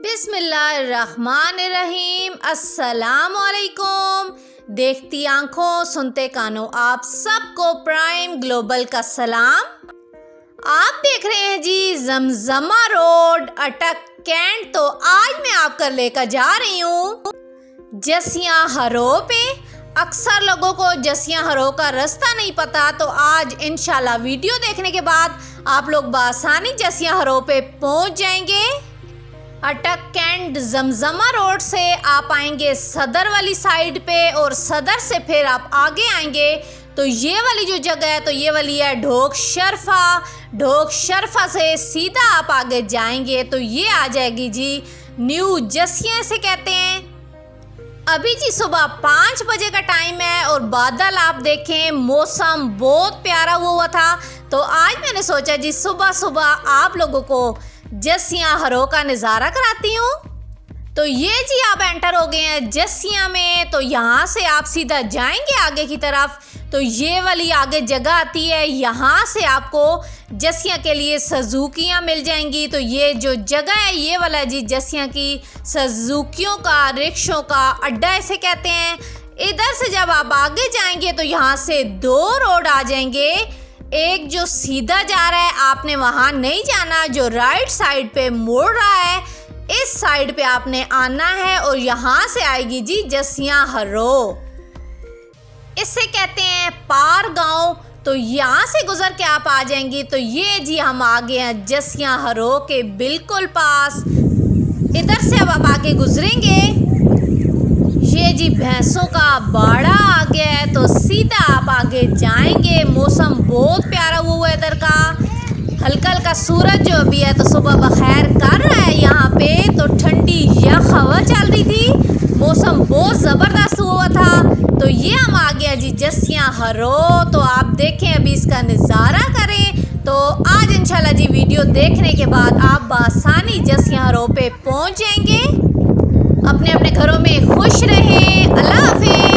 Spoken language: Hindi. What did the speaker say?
बिस्मिल्लाहिर्रहमानिर्रहीम। अस्सलाम वालेकुम। देखती आंखों सुनते कानों आप सबको प्राइम ग्लोबल का सलाम। आप देख रहे हैं जी जमजमा रोड अटक कैंट। तो आज मैं आपको लेकर जा रही हूँ जसिया हरो पे। अक्सर लोगों को जसिया हरो का रास्ता नहीं पता, तो आज इंशाल्लाह वीडियो देखने के बाद आप लोग बआसानी जसिया हरो पे पहुँच जाएंगे। अटक कैंट जमजमा रोड से आप आएंगे सदर वाली साइड पे, और सदर से फिर आप आगे आएंगे तो ये वाली जो जगह है तो ये वाली है ढोक शरफा। ढोक शरफा से सीधा आप आगे जाएंगे तो ये आ जाएगी जी न्यू जसिया से कहते हैं। अभी जी सुबह 5 बजे का टाइम है और बादल आप देखें, मौसम बहुत प्यारा हुआ था। तो आज मैंने सोचा जी सुबह सुबह आप लोगों को जसिया हरो का नज़ारा कराती हूँ। तो ये जी आप एंटर हो गए हैं जसिया में। तो यहाँ से आप सीधा जाएंगे आगे की तरफ तो ये वाली आगे जगह आती है। यहाँ से आपको जसिया के लिए सजुकियाँ मिल जाएंगी। तो ये जो जगह है ये वाला जी जसिया की सजुकियों का रिक्शों का अड्डा इसे कहते हैं। इधर से जब आप आगे जाएंगे तो यहाँ से 2 रोड आ जाएंगे। एक जो सीधा जा रहा है आपने वहाँ नहीं जाना, जो राइट साइड पे मुड़ रहा है इस साइड पे आपने आना है और यहाँ से आएगी जी जसिया हरो। इसे कहते हैं पार गांव। तो यहाँ से गुजर के आप आ जाएंगी तो ये जी हम आ गए हैं जसिया हरो के बिल्कुल पास। इधर से अब आप आगे गुजरेंगे, ये जी भैंसों का बाड़ा आ गया है। तो सीधा आप आगे जाएंगे। मौसम बहुत प्यारा हुआ है इधर का। हल्का हल्का सूरज जो भी है तो सुबह बखैर कर रहा है यहाँ पे। तो ठंडी यख हवा चल रही थी, मौसम बहुत ज़बरदस्त हुआ था। तो ये हम आ गया जी जसिया हरो। तो आप देखें अभी इसका नज़ारा करें। तो आज इंशाल्लाह जी वीडियो देखने के बाद आप बआसानी जसिया हरो पे पहुँच जाएंगे। अपने अपने घरों में खुश रहें। अल्लाह हाफिज़।